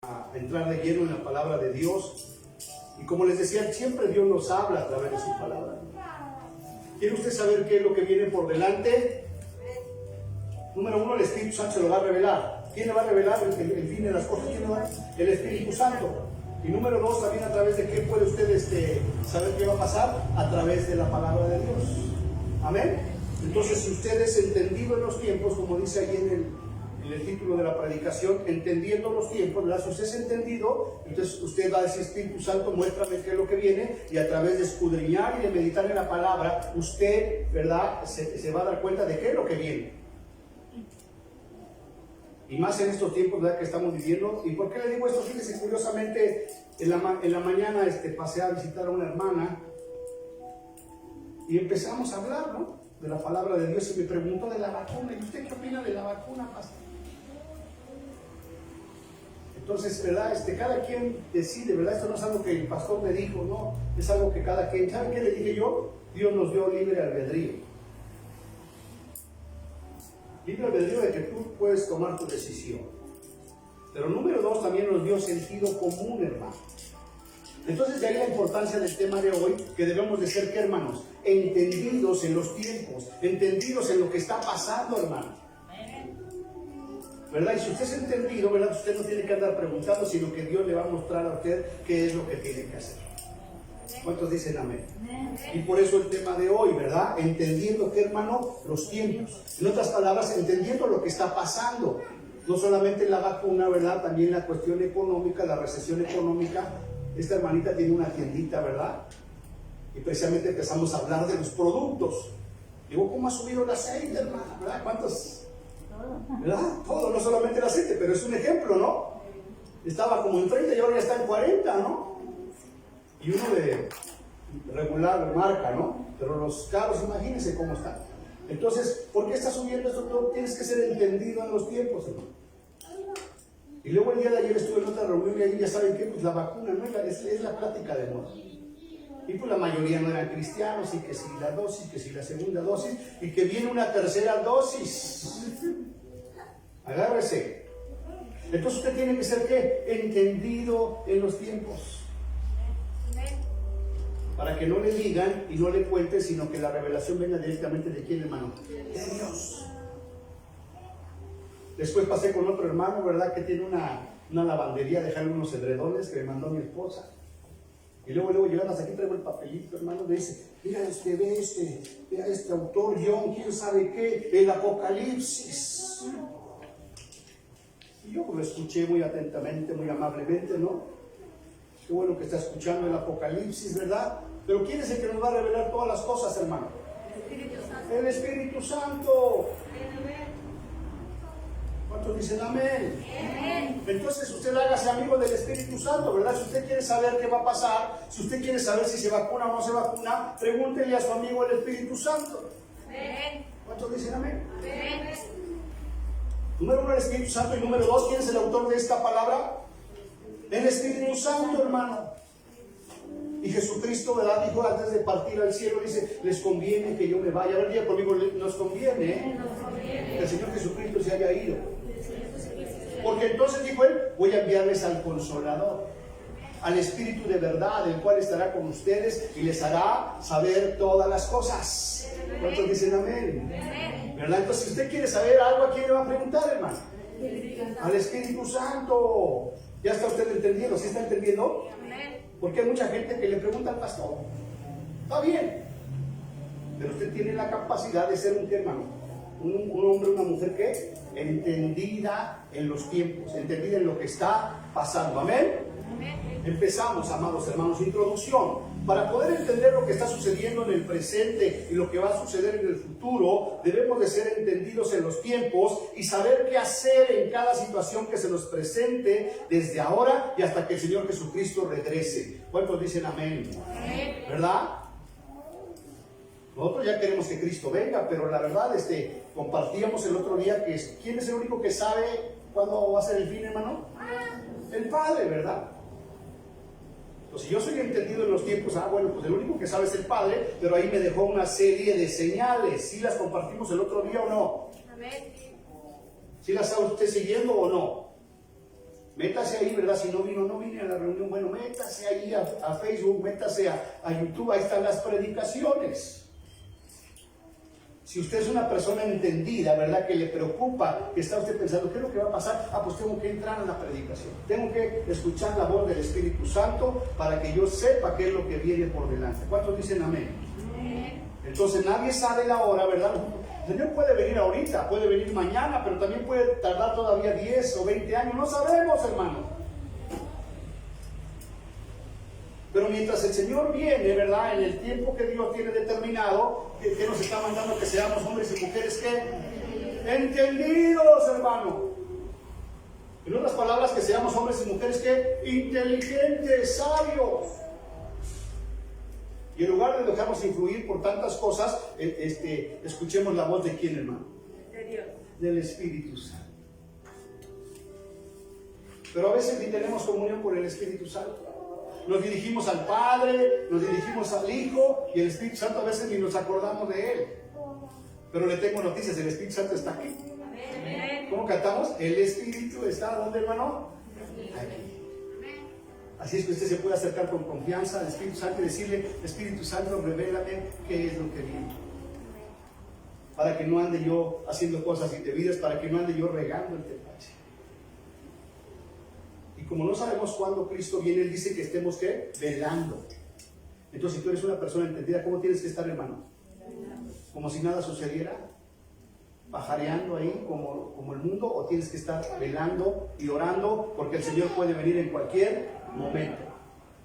a entrar de lleno en la palabra de Dios. Y como les decía, siempre Dios nos habla a través de su palabra. ¿Quiere usted saber qué es lo que viene por delante? Número uno, el Espíritu Santo se lo va a revelar. ¿Quién le va a revelar el fin de las cosas? ¿Quién le va? El Espíritu Santo. Y número dos, también a través de qué puede usted saber qué va a pasar, a través de la palabra de Dios. Amén. Entonces, si usted es entendido en los tiempos, como dice ahí en el título de la predicación, entendiendo los tiempos, ¿verdad? Si usted es entendido, entonces usted va a decir: Espíritu Santo, muéstrame qué es lo que viene, y a través de escudriñar y de meditar en la palabra, usted, ¿verdad?, se va a dar cuenta de qué es lo que viene. Y más en estos tiempos, ¿verdad?, que estamos viviendo. ¿Y por qué le digo esto? Fíjese, curiosamente, en la mañana pasé a visitar a una hermana y empezamos a hablar, ¿no?, de la palabra de Dios, y me preguntó de la vacuna. ¿Y usted qué opina de la vacuna, pastor? Entonces, ¿verdad? Cada quien decide, ¿verdad? Esto no es algo que el pastor me dijo, no, es algo que cada quien. ¿Saben qué le dije yo? Dios nos dio libre albedrío. Libre albedrío de que tú puedes tomar tu decisión. Pero número dos, también nos dio sentido común, hermano. Entonces, de ahí la importancia del tema de hoy, que debemos de ser, ¿qué, hermanos? Entendidos en los tiempos, entendidos en lo que está pasando, hermano. ¿Verdad? Y si usted es entendido, ¿verdad?, usted no tiene que andar preguntando, sino que Dios le va a mostrar a usted qué es lo que tiene que hacer. ¿Cuántos dicen amén? Y por eso el tema de hoy, ¿verdad? Entendiendo, ¿qué, hermano? Los tiempos. En otras palabras, entendiendo lo que está pasando. No solamente la vacuna, ¿verdad? También la cuestión económica, la recesión económica. Esta hermanita tiene una tiendita, ¿verdad? Y precisamente empezamos a hablar de los productos. Digo, ¿cómo ha subido el aceite, hermana? ¿Verdad? ¿Cuántos? ¿Verdad? Todo, no solamente el aceite, pero es un ejemplo, ¿no? Estaba como en 30 y ahora ya está en 40, ¿no? Y uno de regular marca, ¿no? Pero los caros, imagínense cómo están. Entonces, ¿por qué está subiendo esto todo? Tienes que ser entendido en los tiempos, hermano. Y luego el día de ayer estuve en otra reunión y ahí ya saben qué, pues la vacuna, ¿no? Es la plática de moda. Y pues la mayoría no eran cristianos, y que si la dosis, que si la segunda dosis, y que viene una tercera dosis. Agárrese. Entonces usted tiene que ser, ¿qué? Entendido en los tiempos. Para que no le digan y no le cuenten, sino que la revelación venga directamente de quién, hermano. De Dios. Después pasé con otro hermano, ¿verdad?, que tiene una lavandería, dejarle unos edredones que me mandó mi esposa. Y luego llegando hasta aquí traigo el papelito, hermano, me dice: mira, vea este autor, John, quién sabe qué, el Apocalipsis. Y yo lo escuché muy atentamente, muy amablemente, ¿no? Qué bueno que está escuchando el Apocalipsis, ¿verdad? Pero ¿quién es el que nos va a revelar todas las cosas, hermano? El Espíritu Santo. El Espíritu Santo. ¿Cuántos dicen amén? Amén? Entonces usted hágase amigo del Espíritu Santo, ¿verdad? Si usted quiere saber qué va a pasar, si usted quiere saber si se vacuna o no se vacuna, pregúntele a su amigo el Espíritu Santo. Amén. ¿Cuántos dicen amén? Amén. Número uno, el Espíritu Santo. Y número dos, ¿quién es el autor de esta palabra? El Espíritu Santo, hermano. Y Jesucristo, ¿verdad?, dijo antes de partir al cielo, dice: les conviene que yo me vaya. A ver, diga conmigo, nos conviene, ¿eh?, que el Señor Jesucristo se haya ido. Porque entonces dijo él: voy a enviarles al Consolador, al Espíritu de verdad, el cual estará con ustedes y les hará saber todas las cosas. ¿Cuántos dicen amén? ¿Verdad? Entonces, si usted quiere saber algo, ¿a quién le va a preguntar, hermano? Al Espíritu Santo. ¿Ya está usted entendiendo? ¿Sí está entendiendo? Porque hay mucha gente que le pregunta al pastor. Está bien, pero usted tiene la capacidad de ser un hermano, un hombre, una mujer que entendida en los tiempos, entendida en lo que está pasando. Amén. Empezamos, amados hermanos, introducción. Para poder entender lo que está sucediendo en el presente y lo que va a suceder en el futuro, debemos de ser entendidos en los tiempos y saber qué hacer en cada situación que se nos presente desde ahora y hasta que el Señor Jesucristo regrese. ¿Cuántos dicen amén? Amén. ¿Verdad? Nosotros ya queremos que Cristo venga, pero la verdad, compartíamos el otro día que ¿quién es el único que sabe cuándo va a ser el fin, hermano? El Padre, ¿verdad? Si yo soy entendido en los tiempos, bueno, pues el único que sabe es el Padre, pero ahí me dejó una serie de señales. ¿Sí las compartimos el otro día o no? Amén. ¿Sí las está usted siguiendo o no? Métase ahí, ¿verdad? Si no vine a la reunión, bueno, métase ahí a Facebook, métase a YouTube, ahí están las predicaciones. Si usted es una persona entendida, ¿verdad? Que le preocupa, que está usted pensando, ¿qué es lo que va a pasar? Pues tengo que entrar a la predicación. Tengo que escuchar la voz del Espíritu Santo para que yo sepa qué es lo que viene por delante. ¿Cuántos dicen amén? Entonces nadie sabe la hora, ¿verdad? El Señor puede venir ahorita, puede venir mañana, pero también puede tardar todavía 10 o 20 años. No sabemos, hermano. Pero mientras el Señor viene, ¿verdad? En el tiempo que Dios tiene determinado, que nos está mandando que seamos hombres y mujeres que entendidos, hermano. En otras palabras, que seamos hombres y mujeres que inteligentes, sabios. Y en lugar de dejarnos influir por tantas cosas, escuchemos la voz de quién, hermano. De Dios. Del Espíritu Santo. Pero a veces ni tenemos comunión con el Espíritu Santo. Nos dirigimos al Padre, nos dirigimos al Hijo, y el Espíritu Santo a veces ni nos acordamos de Él. Pero le tengo noticias, el Espíritu Santo está aquí. ¿Cómo cantamos? El Espíritu está, ¿dónde, hermano? Aquí. Así es que usted se puede acercar con confianza al Espíritu Santo y decirle: Espíritu Santo, revélame qué es lo que viene. Para que no ande yo haciendo cosas indebidas, para que no ande yo regando el tepache. Y como no sabemos cuándo Cristo viene, Él dice que estemos, ¿qué? Velando. Entonces, si tú eres una persona entendida, ¿cómo tienes que estar, hermano? Como si nada sucediera, pajareando ahí como el mundo, o tienes que estar velando y orando, porque el Señor puede venir en cualquier momento.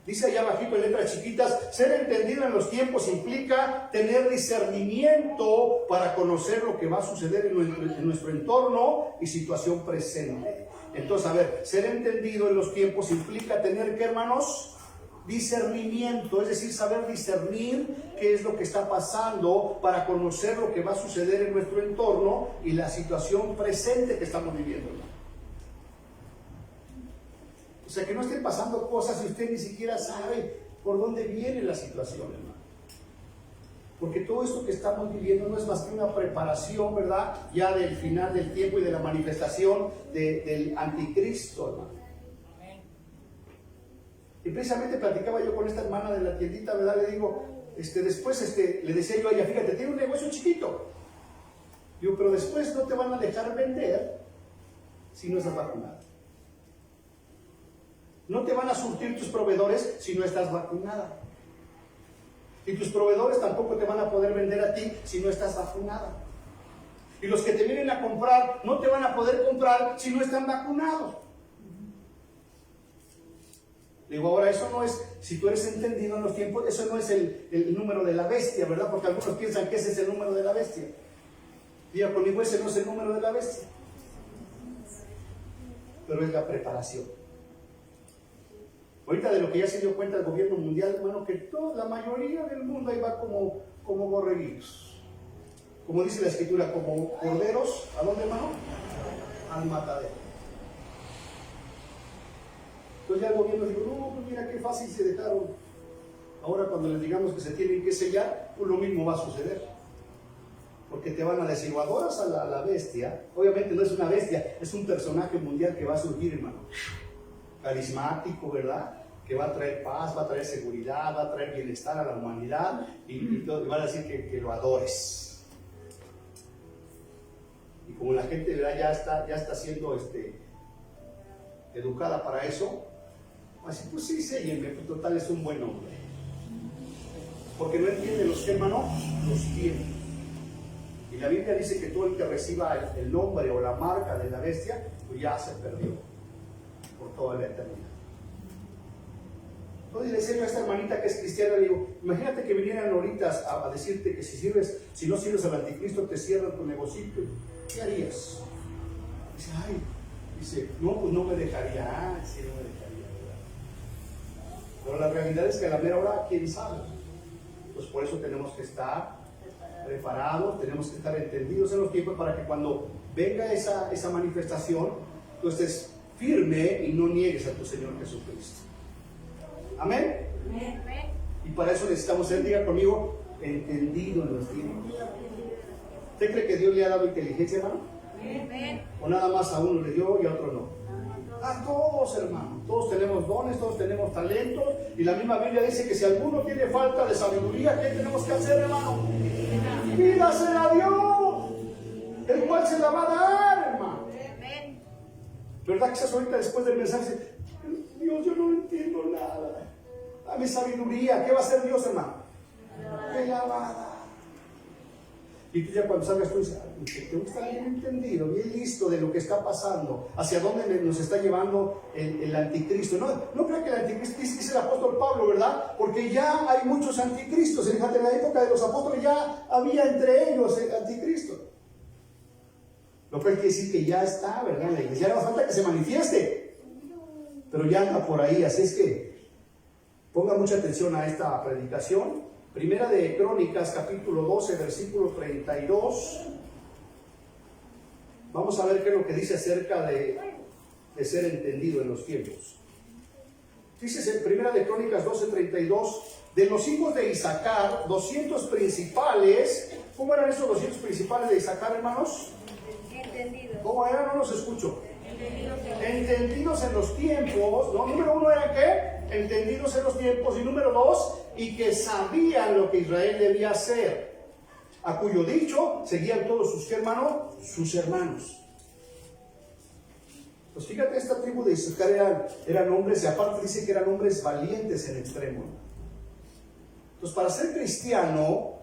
Dice allá abajito en letras chiquitas: ser entendido en los tiempos implica tener discernimiento para conocer lo que va a suceder en nuestro entorno y situación presente. Entonces, a ver, ser entendido en los tiempos implica tener, ¿qué, hermanos? Discernimiento, es decir, saber discernir qué es lo que está pasando para conocer lo que va a suceder en nuestro entorno y la situación presente que estamos viviendo. O sea, que no estén pasando cosas y usted ni siquiera sabe por dónde viene la situación, hermano. Porque todo esto que estamos viviendo no es más que una preparación, ¿verdad? Ya del final del tiempo y de la manifestación del anticristo, hermano. Y precisamente platicaba yo con esta hermana de la tiendita, ¿verdad? Le digo, después le decía yo a ella: fíjate, tiene un negocio chiquito. Digo, pero después no te van a dejar vender si no estás vacunado. No te van a surtir tus proveedores si no estás vacunada. Y tus proveedores tampoco te van a poder vender a ti si no estás vacunada. Y los que te vienen a comprar no te van a poder comprar si no están vacunados. Digo, ahora eso no es, si tú eres entendido en los tiempos, eso no es el número de la bestia, ¿verdad? Porque algunos piensan que ese es el número de la bestia. Diga conmigo, ese no es el número de la bestia. Pero es la preparación. Ahorita de lo que ya se dio cuenta el gobierno mundial, hermano, que la mayoría del mundo ahí va como borreguitos. Como dice la Escritura, como corderos, ¿a dónde, hermano? Al matadero. Entonces ya el gobierno dijo: no, pues mira qué fácil se dejaron. Ahora cuando les digamos que se tienen que sellar, pues lo mismo va a suceder. Porque te van a decir: o adoras a la bestia. Obviamente no es una bestia, es un personaje mundial que va a surgir, hermano. Carismático, ¿verdad? Que va a traer paz, va a traer seguridad, va a traer bienestar a la humanidad, y van a decir que lo adores. Y como la gente, ¿verdad?, ya está siendo educada para eso, así, pues sí, séllenme, pues total es un buen hombre. Porque no entiende los que, hermano, los tiene. Y la Biblia dice que todo el que reciba el nombre o la marca de la bestia, pues ya se perdió por toda la eternidad. Entonces le decía a esta hermanita que es cristiana, le digo: imagínate que vinieran ahorita a decirte que si no sirves al anticristo te cierran tu negocito. ¿Qué harías? Dice, no, pues no me dejaría. Sí, no me dejaría, ¿verdad? Pero la realidad es que a la mera hora, ¿quién sabe? Pues por eso tenemos que estar preparados, tenemos que estar entendidos en los tiempos para que cuando venga esa manifestación, tú estés firme y no niegues a tu Señor Jesucristo. ¿Amén? Y para eso necesitamos ser, diga conmigo, entendido en los tiempos. ¿Usted cree que Dios le ha dado inteligencia, hermano? ¿O nada más a uno le dio y a otro no? A todos, hermano. Todos tenemos dones, todos tenemos talentos. Y la misma Biblia dice que si alguno tiene falta de sabiduría, ¿qué tenemos que hacer, hermano? Pídasela a Dios, el cual se la va a dar, hermano. ¿Verdad que estás ahorita después del mensaje? Dios, yo no entiendo nada. Dame sabiduría. ¿Qué va a hacer Dios, hermano? Me la va a dar. Y tú ya cuando salgas tú dices, tengo que estar bien entendido, bien listo de lo que está pasando, hacia dónde nos está llevando el anticristo. No creo que el anticristo, dice el apóstol Pablo, ¿verdad? Porque ya hay muchos anticristos. Fíjate, en la época de los apóstoles ya había entre ellos el anticristo. Lo cual quiere decir que ya está, ¿verdad? En la iglesia no hace falta que se manifieste, pero ya anda por ahí. Así es que ponga mucha atención a esta predicación. Primera de Crónicas, capítulo 12, versículo 32. Vamos a ver qué es lo que dice acerca de ser entendido en los tiempos. Dice en Primera de Crónicas 12, 32, de los hijos de Isaacar, 200 principales. ¿Cómo eran esos 200 principales de Isaacar, hermanos? Entendidos. ¿Cómo eran? No los escucho. Entendidos En los tiempos, ¿no? Número uno era ¿qué? Entendidos en los tiempos. Y número dos, y que sabían lo que Israel debía hacer, a cuyo dicho seguían todos sus hermanos, Pues fíjate, esta tribu de Isaacar eran hombres, y aparte dice que eran hombres valientes en extremo. Entonces, para ser cristiano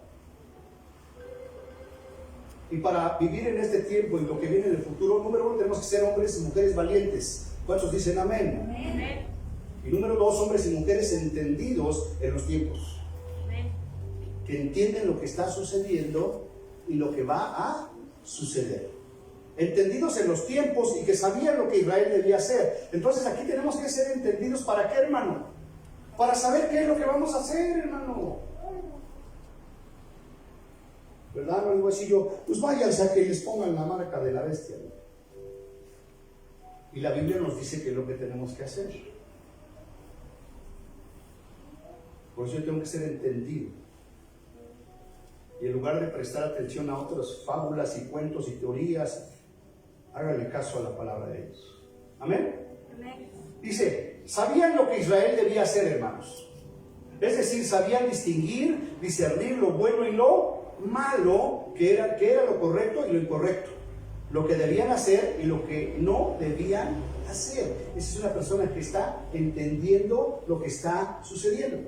y para vivir en este tiempo y lo que viene en el futuro, número uno, tenemos que ser hombres y mujeres valientes. ¿Cuántos dicen amén? Amén. Y número dos, hombres y mujeres entendidos en los tiempos. Amén. Que entienden lo que está sucediendo y lo que va a suceder. Entendidos en los tiempos y que sabían lo que Israel debía hacer. Entonces aquí tenemos que ser entendidos. ¿Para qué, hermano? Para saber qué es lo que vamos a hacer, hermano. ¿Verdad? No digo así yo, pues váyanse a que les pongan la marca de la bestia, ¿no? Y la Biblia nos dice que es lo que tenemos que hacer. Por eso yo tengo que ser entendido. Y en lugar de prestar atención a otras fábulas y cuentos y teorías, hágale caso a la palabra de Dios. ¿Amén? Amén. Dice, sabían lo que Israel debía hacer, hermanos. Es decir, sabían distinguir, discernir lo bueno y lo malo, que era lo correcto y lo incorrecto, lo que debían hacer y lo que no debían hacer. Esa es una persona que está entendiendo lo que está sucediendo.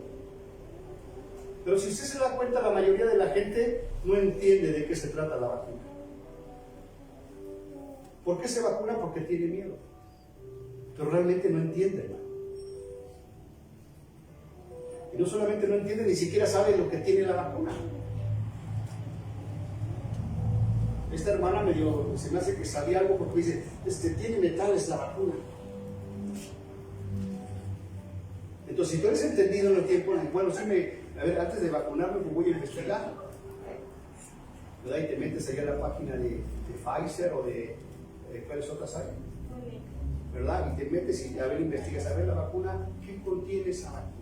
Pero si usted se da cuenta, la mayoría de la gente no entiende de qué se trata la vacuna. ¿Por qué se vacuna? Porque tiene miedo, pero realmente no entiende, hermano. Y no solamente no entiende, ni siquiera sabe lo que tiene la vacuna. Esta hermana se me hace que sabía algo porque dice, tiene metales la vacuna. Entonces, si tú eres entendido en el tiempo, bueno, a ver, antes de vacunarme, pues voy a investigar. ¿Verdad? Y te metes allá a la página de Pfizer o de ¿cuáles otras hay? ¿Verdad? Y te metes y a ver, investigas, a ver la vacuna, ¿qué contiene esa vacuna?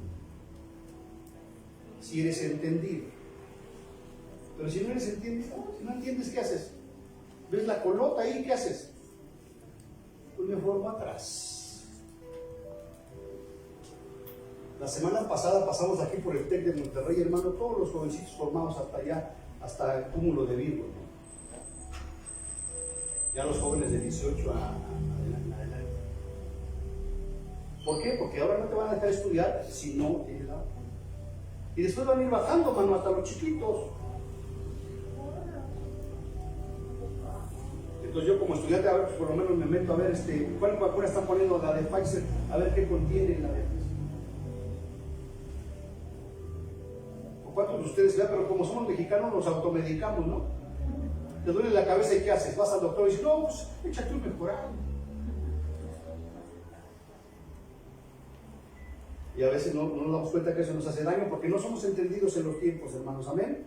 Si eres entendido. Pero si no eres entendido, si no entiendes, ¿qué haces? ¿Ves la colota ahí? ¿Qué haces? Pues me formo atrás. La semana pasada pasamos aquí por el TEC de Monterrey, hermano, todos los jovencitos formados hasta allá, hasta el cúmulo de Virgo, ¿no? Ya los jóvenes de 18 adelante. ¿Por qué? Porque ahora no te van a dejar estudiar si no tienes la vacuna. Y después van a ir bajando, mano, hasta los chiquitos. Entonces yo como estudiante, a ver, pues por lo menos me meto a ver cuál vacuna están poniendo, la de Pfizer, a ver qué contiene la de Pfizer. ¿O cuántos de ustedes vean? Pero como somos mexicanos nos automedicamos, ¿no? Te duele la cabeza y ¿qué haces? Vas al doctor y dices, no, pues échate un mejorado. Y a veces no nos damos cuenta que eso nos hace daño porque no somos entendidos en los tiempos, hermanos. Amén.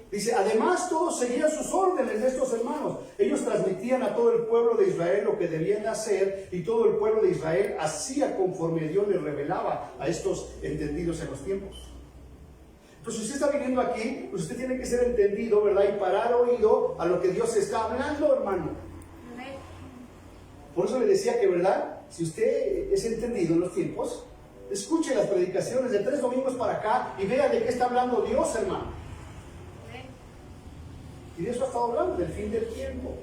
Dice, además todos seguían sus órdenes de estos hermanos. Ellos transmitían a todo el pueblo de Israel lo que debían hacer y todo el pueblo de Israel hacía conforme Dios les revelaba a estos entendidos en los tiempos. Entonces, si usted está viniendo aquí, pues usted tiene que ser entendido, ¿verdad? Y parar oído a lo que Dios está hablando, hermano. Por eso le decía que, ¿verdad? si usted es entendido en los tiempos, escuche las predicaciones de 3 domingos para acá y vea de qué está hablando Dios, hermano. Y de eso ha estado hablando, del fin del tiempo.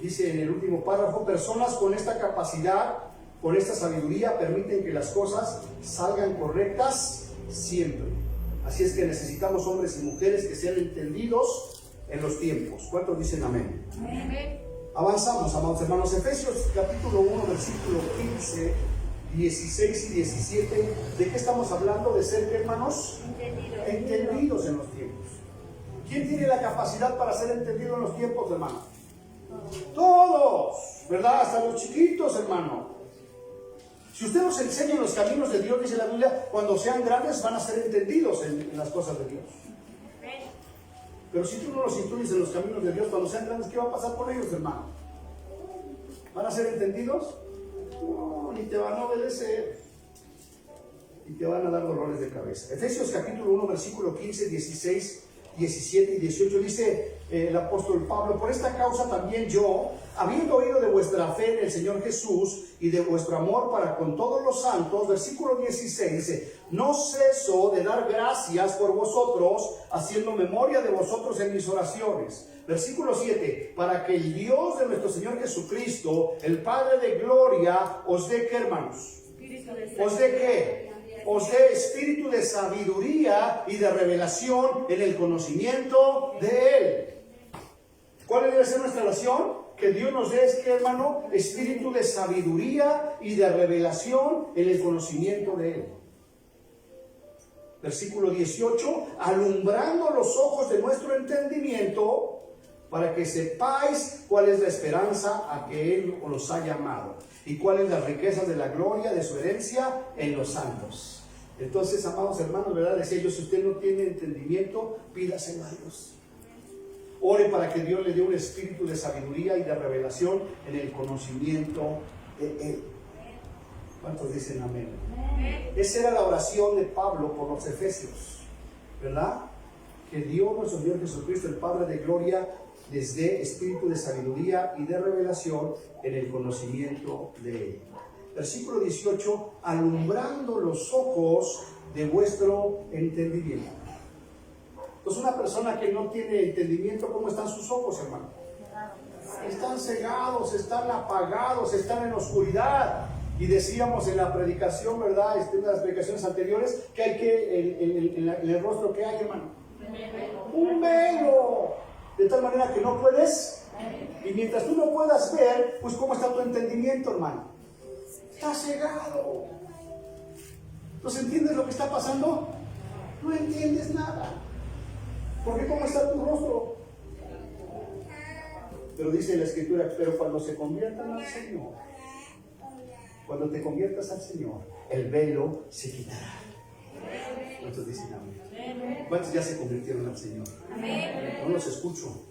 Dice en el último párrafo, personas con esta capacidad, con esta sabiduría, permiten que las cosas salgan correctas siempre. Así es que necesitamos hombres y mujeres que sean entendidos en los tiempos. ¿Cuántos dicen amén? Amén. Avanzamos, amados hermanos. Efesios capítulo 1, versículo 15, 16 y 17. ¿De qué estamos hablando? De ser, hermanos, entendidos en los tiempos. ¿Quién tiene la capacidad para ser entendido en los tiempos, hermano? Todos, ¿verdad? Hasta los chiquitos, hermano. Si usted nos enseña en los caminos de Dios, dice la Biblia, cuando sean grandes van a ser entendidos en las cosas de Dios. Pero si tú no los instruyes en los caminos de Dios, cuando sean grandes, ¿qué va a pasar con ellos, hermano? ¿Van a ser entendidos? No, ni te van a obedecer. Y te van a dar dolores de cabeza. Efesios capítulo 1, versículo 15, 16, 17 y 18 dice el apóstol Pablo: por esta causa también yo, habiendo oído de vuestra fe en el Señor Jesús y de vuestro amor para con todos los santos, versículo 16 dice: no ceso de dar gracias por vosotros, haciendo memoria de vosotros en mis oraciones. Versículo 7, para que el Dios de nuestro Señor Jesucristo, el Padre de gloria, os dé, ¿qué, hermanos? ¿Os dé qué? Os dé espíritu de sabiduría y de revelación en el conocimiento de Él. ¿Cuál debe ser nuestra oración? Que Dios nos dé, ¿qué, hermano? Espíritu de sabiduría y de revelación en el conocimiento de Él. Versículo 18, alumbrando los ojos de nuestro entendimiento, para que sepáis cuál es la esperanza a que Él os ha llamado y cuáles las riquezas de la gloria de su herencia en los santos. Entonces, amados hermanos, ¿verdad? Decía yo, si usted no tiene entendimiento, pídaselo a Dios. Ore para que Dios le dé un espíritu de sabiduría y de revelación en el conocimiento de Él. ¿Cuántos dicen amén? Esa era la oración de Pablo por los efesios, ¿verdad? Que Dios nuestro Señor Jesucristo, el Padre de gloria, les dé espíritu de sabiduría y de revelación en el conocimiento de Él. Versículo 18, alumbrando los ojos de vuestro entendimiento. Entonces, una persona que no tiene entendimiento, ¿cómo están sus ojos, hermano? Están cegados, están apagados, están en oscuridad. Y decíamos en la predicación, ¿verdad? En las predicaciones anteriores, que hay que, en el rostro, ¿qué hay, hermano? Un velo. De tal manera que no puedes. Y mientras tú no puedas ver, pues ¿cómo está tu entendimiento, hermano? Está cegado. Entonces, ¿entiendes lo que está pasando? No entiendes nada. Porque ¿cómo está tu rostro? Pero dice la Escritura, pero cuando se conviertan al Señor, cuando te conviertas al Señor, el velo se quitará. ¿Cuántos dicen amén? ¿Cuántos ya se convirtieron al Señor? No los escucho.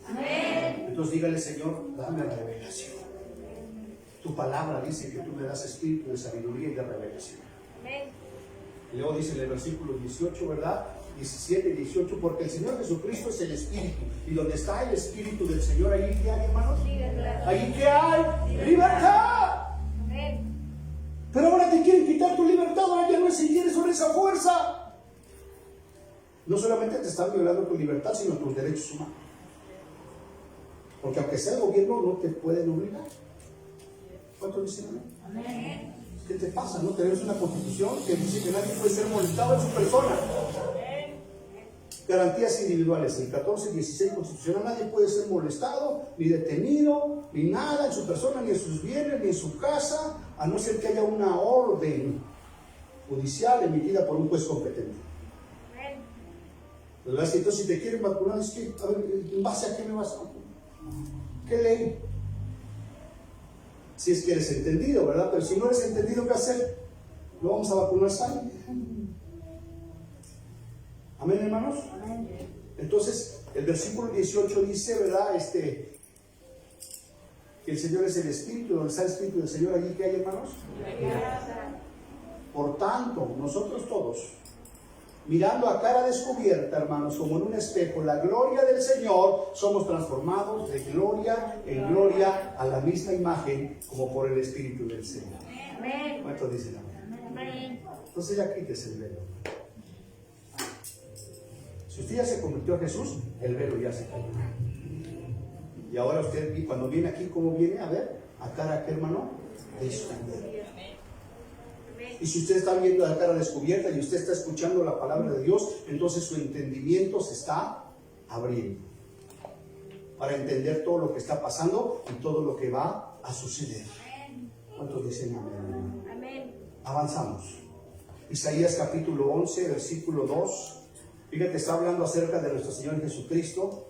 Entonces dígale: Señor, dame revelación. Tu palabra dice que tú me das espíritu de sabiduría y de revelación. Y luego dice en el versículo 18, ¿verdad? 17 y 18, porque el Señor Jesucristo es el Espíritu. Y donde está el Espíritu del Señor, ahí ¿qué hay, hermanos? Ahí ¿qué hay? ¡Libertad! Pero ahora te quieren quitar tu libertad, ahora ya no tienes sobre esa fuerza. No solamente te están violando tu libertad, sino tus derechos humanos. Porque aunque sea el gobierno, no te pueden obligar. ¿Cuántos dicen amén? ¿Qué te pasa? ¿No tenemos una constitución que dice que nadie puede ser molestado en su persona? Garantías individuales, el 14-16 constitucional: nadie puede ser molestado, ni detenido, ni nada en su persona, ni en sus bienes, ni en su casa, a no ser que haya una orden judicial emitida por un juez competente. Entonces, si te quieren vacunar, es que, a ver, ¿en base a qué me vas a vacunar? ¿Qué ley? Si es que eres entendido, ¿verdad? Pero si no eres entendido, ¿qué hacer? ¿Lo vamos a vacunar sangre? ¿Amén, hermanos? Entonces, el versículo 18 dice, ¿verdad? Que el Señor es el Espíritu. ¿Dónde está el Espíritu del Señor? ¿Allí qué hay, hermanos? Por tanto, nosotros todos mirando a cara descubierta, hermanos, como en un espejo, la gloria del Señor, somos transformados de gloria en gloria a la misma imagen, como por el Espíritu del Señor. Amén. ¿Cuántos dicen amén? Amén. Entonces ya quítese el velo. Si usted ya se convirtió a Jesús, el velo ya se cayó. Y ahora usted, cuando viene aquí, ¿cómo viene? A ver, a cara, ¿qué, hermano? Descubierta. Y si usted está viendo la cara descubierta y usted está escuchando la palabra de Dios, entonces su entendimiento se está abriendo para entender todo lo que está pasando y todo lo que va a suceder. ¿Cuántos dicen amén? Amén. Avanzamos. Isaías capítulo 11, versículo 2. Fíjate, está hablando acerca de nuestro Señor Jesucristo.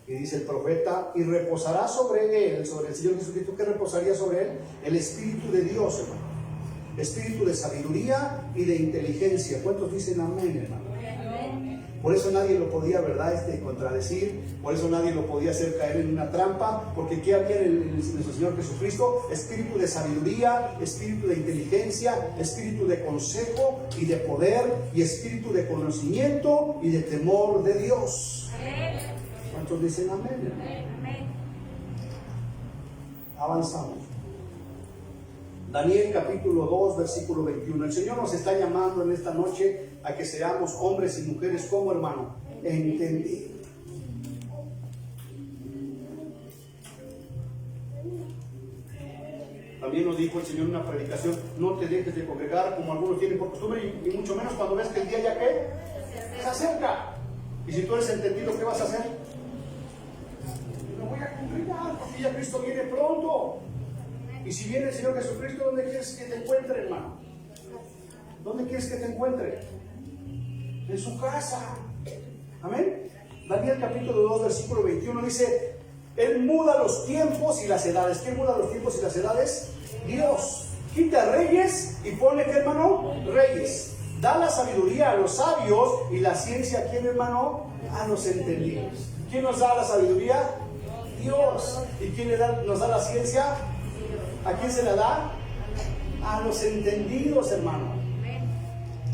Y dice el profeta, y reposará sobre él, sobre el Señor Jesucristo. ¿Qué reposaría sobre él? El Espíritu de Dios, hermano. Espíritu de sabiduría y de inteligencia. ¿Cuántos dicen amén, hermano? Por eso nadie lo podía, ¿verdad? Contradecir. Por eso nadie lo podía hacer caer en una trampa. Porque ¿qué había en nuestro Señor Jesucristo? Espíritu de sabiduría, espíritu de inteligencia, espíritu de consejo y de poder, y espíritu de conocimiento y de temor de Dios. ¿Cuántos dicen amén? Amén. Avanzamos. Daniel capítulo 2, versículo 21. El Señor nos está llamando en esta noche a que seamos hombres y mujeres como, hermano, entendidos. También nos dijo el Señor en una predicación, no te dejes de congregar como algunos tienen por costumbre, y mucho menos cuando ves que el día ya que se acerca. Y si tú eres entendido, ¿qué vas a hacer? Me voy a congregar porque ya Cristo viene pronto. Y si viene el Señor Jesucristo, ¿dónde quieres que te encuentre, hermano? ¿Dónde quieres que te encuentre? En su casa. Amén. Daniel capítulo 2, versículo 21 dice, Él muda los tiempos y las edades. ¿Quién muda los tiempos y las edades? Dios. Quita reyes y pone, ¿qué, hermano? Reyes. Da la sabiduría a los sabios y la ciencia, ¿a quién, hermano? A los entendidos. ¿Quién nos da la sabiduría? Dios. ¿Y quién nos da la ciencia? ¿A quién se la da? A los entendidos, hermano.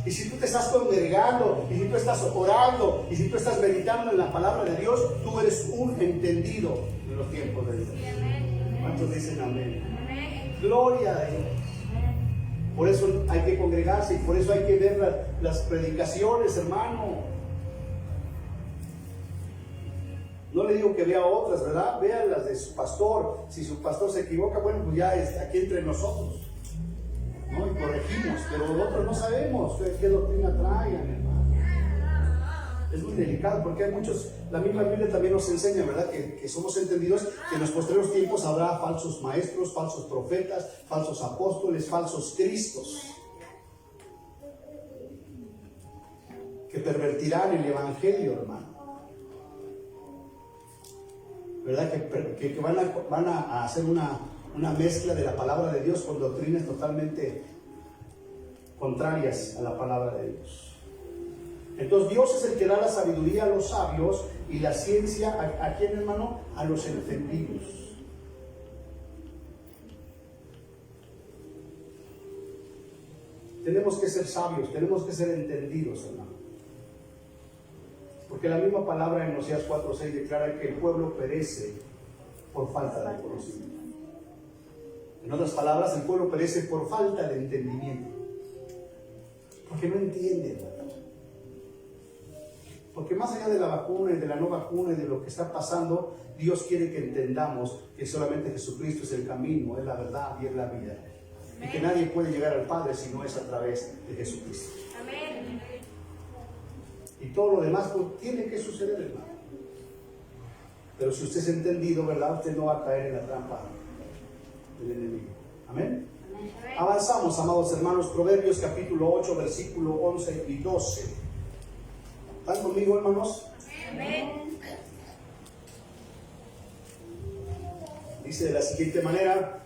Y si tú te estás congregando, y si tú estás orando, y si tú estás meditando en la palabra de Dios, tú eres un entendido en los tiempos de Dios. ¿Cuántos dicen amén? Gloria a Dios. Por eso hay que congregarse y por eso hay que ver las predicaciones, hermano. No le digo que vea otras, ¿verdad? Vea las de su pastor. Si su pastor se equivoca, bueno, pues ya es aquí entre nosotros, ¿no? Y corregimos, pero nosotros no sabemos qué doctrina traigan, hermano. Es muy delicado porque hay muchos, la misma Biblia también nos enseña, ¿verdad? Que somos entendidos que en los posteriores tiempos habrá falsos maestros, falsos profetas, falsos apóstoles, falsos cristos, que pervertirán el evangelio, hermano. ¿Verdad? Que van a hacer una mezcla de la palabra de Dios con doctrinas totalmente contrarias a la palabra de Dios. Entonces Dios es el que da la sabiduría a los sabios y la ciencia, ¿a quién, hermano? A los entendidos. Tenemos que ser sabios, tenemos que ser entendidos, hermano. Porque la misma palabra en Oseas 4:6 declara que el pueblo perece por falta de conocimiento. En otras palabras, el pueblo perece por falta de entendimiento. Porque no entiende, hermano. Porque más allá de la vacuna y de la no vacuna y de lo que está pasando, Dios quiere que entendamos que solamente Jesucristo es el camino, es la verdad y es la vida. Y que nadie puede llegar al Padre si no es a través de Jesucristo. Amén. Y todo lo demás pues, tiene que suceder, hermano. Pero si usted es entendido, ¿verdad? Usted no va a caer en la trampa del enemigo. Amén. Avanzamos, amados hermanos. Proverbios capítulo 8, versículo 11 y 12. ¿Están conmigo, hermanos? Amén. Dice de la siguiente manera: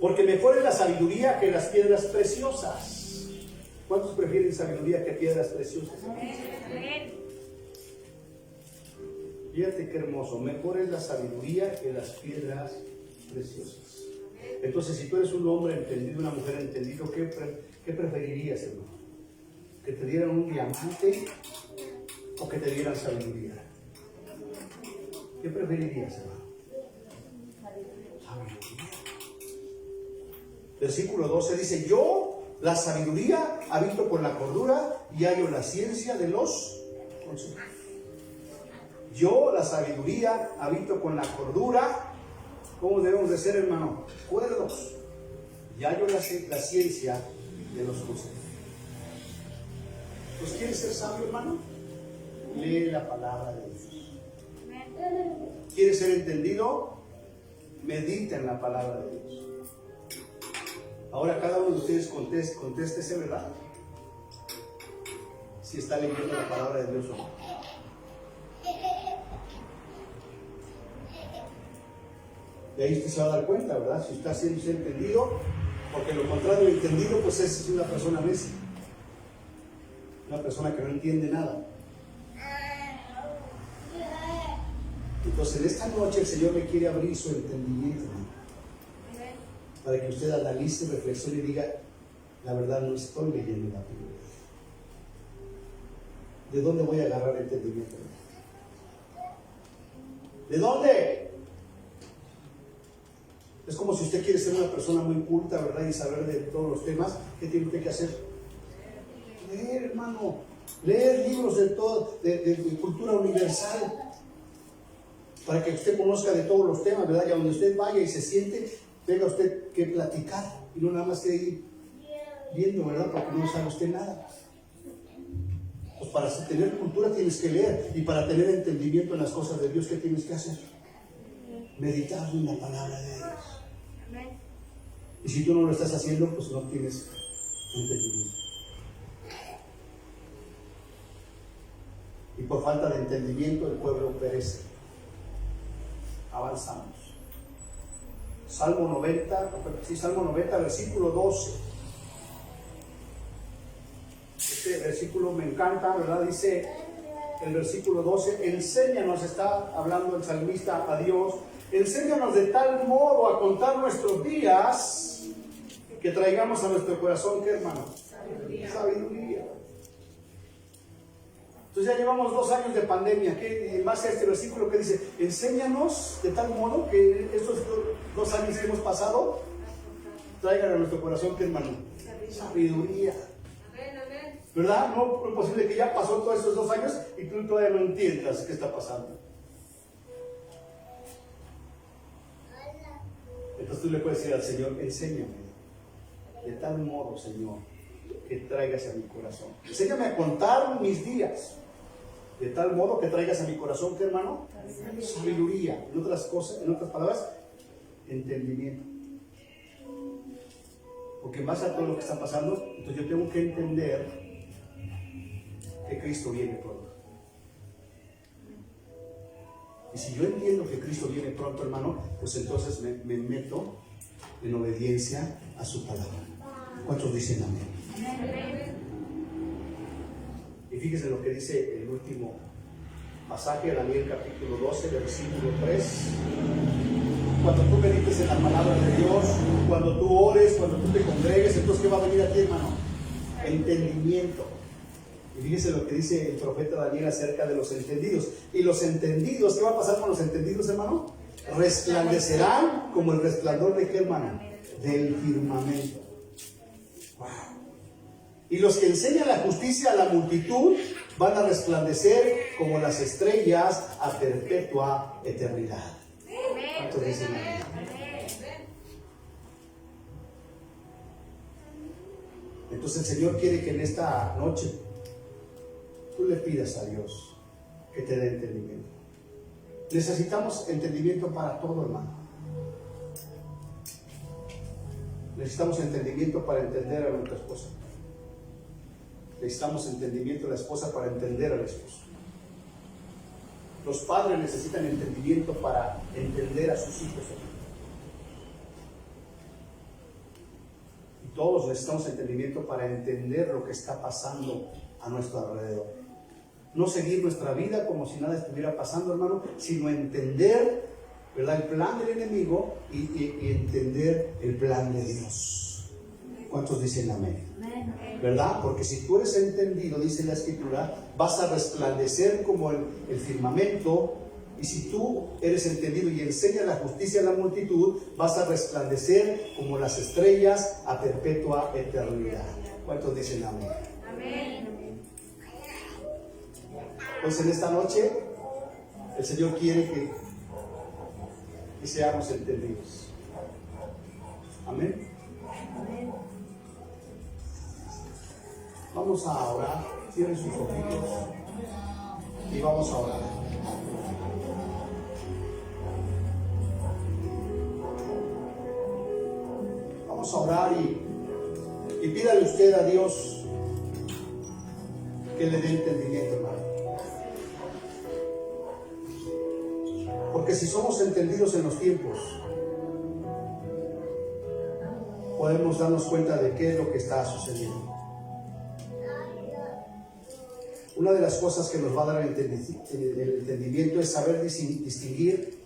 porque mejor es la sabiduría que las piedras preciosas. ¿Cuántos prefieren sabiduría que piedras preciosas? Amén. Fíjate qué hermoso. Mejor es la sabiduría que las piedras preciosas. Entonces, si tú eres un hombre entendido, una mujer entendida, ¿qué preferirías, hermano? ¿Que te dieran un diamante o que te dieran sabiduría? ¿Qué preferirías, hermano? Sabiduría. Versículo 12 dice: yo, la sabiduría, habito con la cordura y hallo la ciencia de los consejos. Yo, la sabiduría, habito con la cordura. ¿Cómo debemos de ser, hermano? Cuerdos. Y hallo la ciencia de los consejos. Pues, ¿quieres ser sabio, hermano? Lee la palabra de Dios. ¿Quieres ser entendido? Medita en la palabra de Dios. Ahora cada uno de ustedes contéstese, ¿verdad? Si está leyendo la palabra de Dios o no. De ahí usted se va a dar cuenta, ¿verdad? Si está siendo entendido, porque lo contrario de entendido, pues es una persona necia. Una persona que no entiende nada. Entonces, en esta noche el Señor me quiere abrir su entendimiento, ¿no? Para que usted analice, reflexione y diga: la verdad, no estoy leyendo la Biblia. ¿De dónde voy a agarrar entendimiento? ¿De dónde? Es como si usted quiere ser una persona muy culta, ¿verdad? Y saber de todos los temas. ¿Qué tiene usted que hacer? Leer, hermano. Leer libros de cultura universal. Para que usted conozca de todos los temas, ¿verdad? Y a donde usted vaya y se siente, tenga usted que platicar. Y no nada más que ir viendo, ¿verdad? Porque no sabe usted nada. Pues para tener cultura tienes que leer. Y para tener entendimiento en las cosas de Dios, ¿qué tienes que hacer? Meditar en la palabra de Dios. Y si tú no lo estás haciendo, pues no tienes entendimiento. Y por falta de entendimiento el pueblo perece. Avanzamos. Salmo 90, versículo 12. Este versículo me encanta, ¿verdad? Dice el versículo 12: enséñanos, está hablando el salmista a Dios, enséñanos de tal modo a contar nuestros días que traigamos a nuestro corazón, ¿qué, hermano? Sabiduría. Entonces ya llevamos 2 años de pandemia. ¿Qué? En base a este versículo que dice: enséñanos de tal modo que estos 2 años que hemos pasado traigan a nuestro corazón, ¿qué, hermano? Sabiduría. ¿Verdad? No es posible que ya pasó todos estos 2 años y tú todavía no entiendas qué está pasando. Entonces tú le puedes decir al Señor: enséñame de tal modo, Señor, que traigas a mi corazón. Enséñame a contar mis días de tal modo que traigas a mi corazón, ¿qué, hermano? Sabiduría. En otras palabras, entendimiento. Porque en base a todo lo que está pasando, entonces yo tengo que entender que Cristo viene pronto. Y si yo entiendo que Cristo viene pronto, hermano, pues entonces me meto en obediencia a su palabra. ¿Cuántos dicen amén? Y fíjese lo que dice el último pasaje, Daniel capítulo 12, versículo 3. Cuando tú medites en la palabra de Dios, cuando tú ores, cuando tú te congregues, entonces ¿qué va a venir a ti, hermano? Entendimiento. Y fíjese lo que dice el profeta Daniel acerca de los entendidos. Y los entendidos, ¿qué va a pasar con los entendidos, hermano? Resplandecerán como el resplandor de qué, hermano? Del firmamento. Wow. Y los que enseñan la justicia a la multitud van a resplandecer como las estrellas a perpetua eternidad. ¿Cuántos dicen amén? Entonces el Señor quiere que en esta noche tú le pidas a Dios que te dé entendimiento. Necesitamos entendimiento para todo, hermano. Necesitamos entendimiento para entender a nuestra esposa. Necesitamos entendimiento de la esposa para entender al esposo. Los padres necesitan entendimiento para entender a sus hijos. Y todos necesitamos entendimiento para entender lo que está pasando a nuestro alrededor. No seguir nuestra vida como si nada estuviera pasando, hermano, sino entender, ¿verdad?, el plan del enemigo y entender el plan de Dios. ¿Cuántos dicen amén? ¿verdad? Porque si tú eres entendido, dice la Escritura, vas a resplandecer como el firmamento. Y si tú eres entendido y enseñas la justicia a la multitud, vas a resplandecer como las estrellas a perpetua eternidad. ¿Cuántos dicen amén? Amén. Pues en esta noche el Señor quiere que seamos entendidos. Amén. Vamos a orar. Cierren sus ojitos y vamos a orar. Vamos a orar y pídale usted a Dios que le dé entendimiento, hermano. Porque si somos entendidos en los tiempos, podemos darnos cuenta de qué es lo que está sucediendo. Una de las cosas que nos va a dar el entendimiento es saber distinguir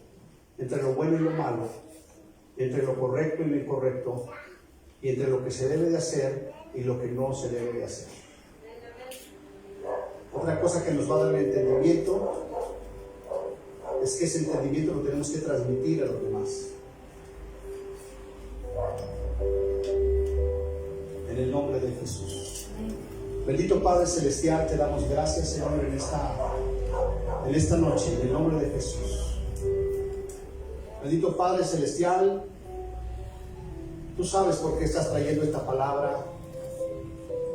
entre lo bueno y lo malo, entre lo correcto y lo incorrecto, y entre lo que se debe de hacer y lo que no se debe de hacer. Otra cosa que nos va a dar el entendimiento es que ese entendimiento lo tenemos que transmitir a los demás. En el nombre de Jesús. Bendito Padre Celestial, te damos gracias, Señor, en esta noche, en el nombre de Jesús. Bendito Padre Celestial, tú sabes por qué estás trayendo esta palabra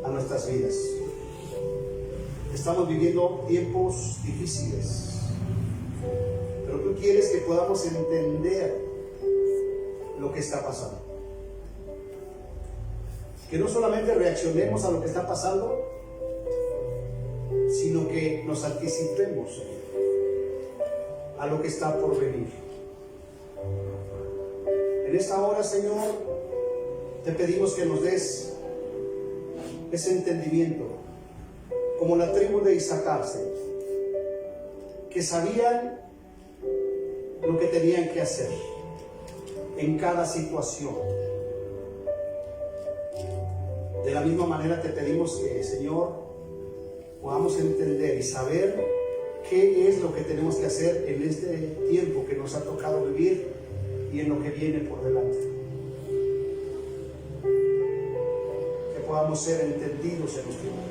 a nuestras vidas. Estamos viviendo tiempos difíciles, pero tú quieres que podamos entender lo que está pasando. Que no solamente reaccionemos a lo que está pasando, sino que nos anticipemos a lo que está por venir. En esta hora, Señor, te pedimos que nos des ese entendimiento, como la tribu de Isaacar, Señor, que sabían lo que tenían que hacer en cada situación. De la misma manera te pedimos que, Señor, podamos entender y saber qué es lo que tenemos que hacer en este tiempo que nos ha tocado vivir y en lo que viene por delante. Que podamos ser entendidos en los tiempos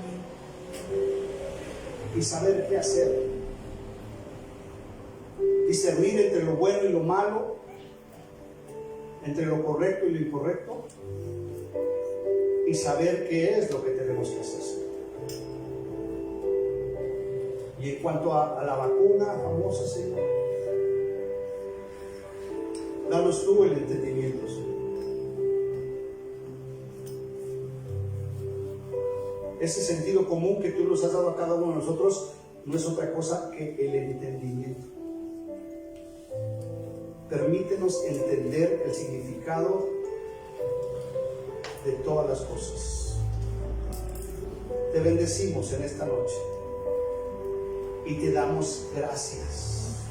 y saber qué hacer. Discernir entre lo bueno y lo malo, entre lo correcto y lo incorrecto, y saber qué es lo que tenemos que hacer. Y en cuanto a la vacuna famosa, Señor, danos tú el entendimiento, Señor. Ese sentido común que tú nos has dado a cada uno de nosotros no es otra cosa que el entendimiento. Permítenos entender el significado de todas las cosas. Te bendecimos en esta noche y te damos gracias.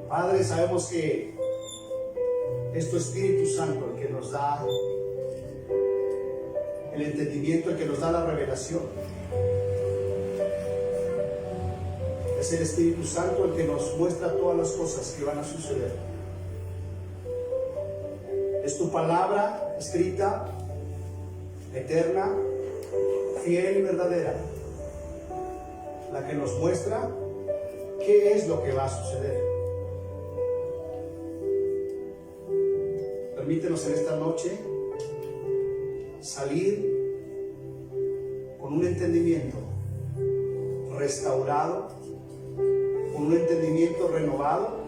Padre, sabemos que es tu Espíritu Santo el que nos da el entendimiento, el que nos da la revelación. Es el Espíritu Santo el que nos muestra todas las cosas que van a suceder. Es tu palabra escrita, eterna, fiel y verdadera, la que nos muestra qué es lo que va a suceder. Permítenos en esta noche salir con un entendimiento restaurado, con un entendimiento renovado.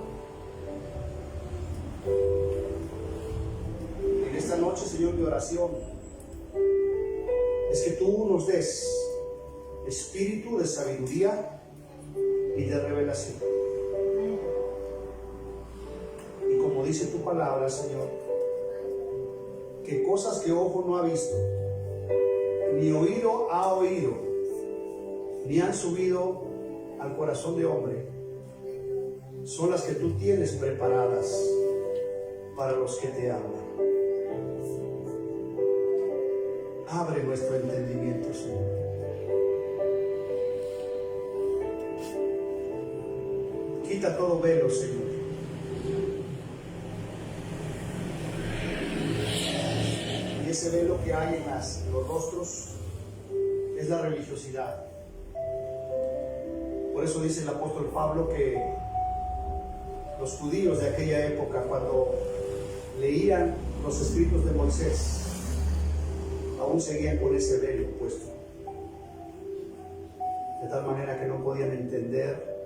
En esta noche, Señor, mi oración es que tú nos des espíritu de sabiduría y de revelación. Y como dice tu palabra, Señor, que cosas que ojo no ha visto, ni oído ha oído, ni han subido al corazón de hombre, son las que tú tienes preparadas para los que te aman. Abre nuestro entendimiento, Señor. Quita todo velo, Señor. Y ese velo que hay en los rostros es la religiosidad. Por eso dice el apóstol Pablo que los judíos de aquella época, cuando leían los escritos de Moisés, aún seguían con ese velo puesto, de tal manera que no podían entender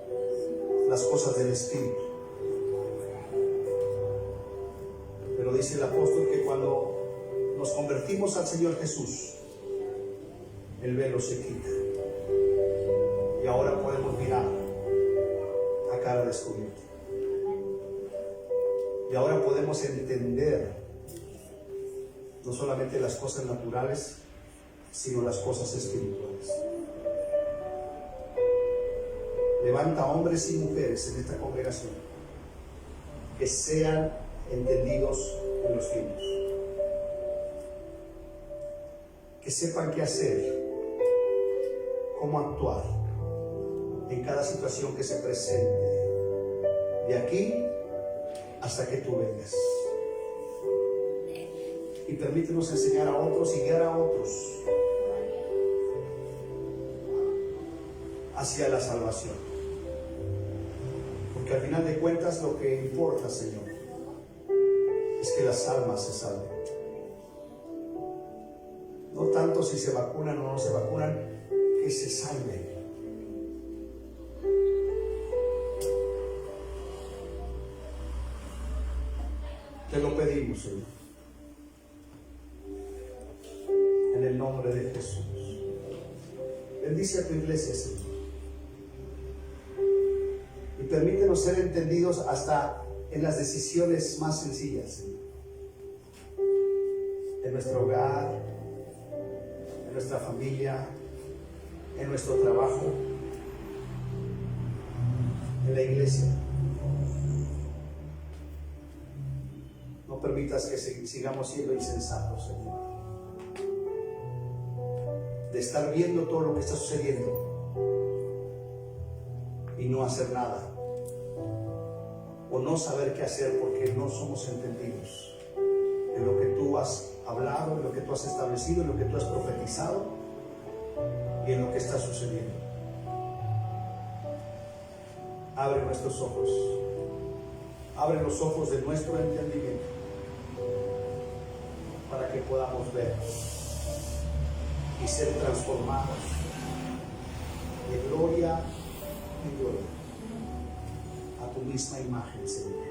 las cosas del Espíritu. Pero dice el apóstol que cuando nos convertimos al Señor Jesús, el velo se quita y ahora podemos mirar a cara descubierta. Y ahora podemos entender no solamente las cosas naturales, sino las cosas espirituales. Levanta hombres y mujeres en esta congregación que sean entendidos en los tiempos, que sepan qué hacer, cómo actuar en cada situación que se presente, de aquí hasta que tú vengas. Y permítenos enseñar a otros y guiar a otros hacia la salvación. Porque al final de cuentas lo que importa, Señor, es que las almas se salven. No tanto si se vacunan o no se vacunan, que se salven. Te lo pedimos, Señor, en el nombre de Jesús. Bendice a tu iglesia, Señor, y permítenos ser entendidos hasta en las decisiones más sencillas, Señor, en nuestro hogar, en nuestra familia, en nuestro trabajo, en la iglesia. No permitas que sigamos siendo insensatos, Señor, de estar viendo todo lo que está sucediendo y no hacer nada, o no saber qué hacer porque no somos entendidos en lo que tú has hablado, en lo que tú has establecido, en lo que tú has profetizado y en lo que está sucediendo. Abre nuestros ojos, abre los ojos de nuestro entendimiento para que podamos ver y ser transformados de gloria en gloria a tu misma imagen, Señor,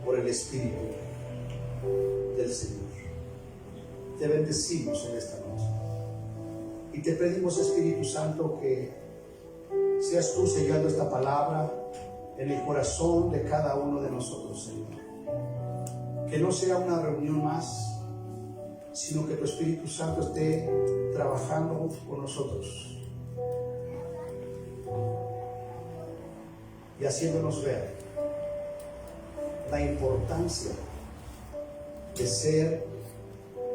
por el Espíritu del Señor. Te bendecimos en esta noche y te pedimos, Espíritu Santo, que seas tú sellando esta palabra en el corazón de cada uno de nosotros, Señor. Que no sea una reunión más, sino que tu Espíritu Santo esté trabajando con nosotros y haciéndonos ver la importancia de ser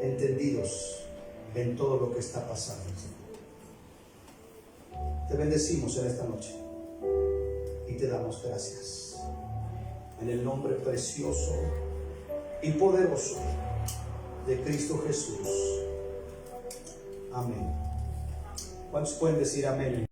entendidos en todo lo que está pasando, Señor. Te bendecimos en esta noche y te damos gracias en el nombre precioso y poderoso de Cristo Jesús. Amén. ¿Cuántos pueden decir amén?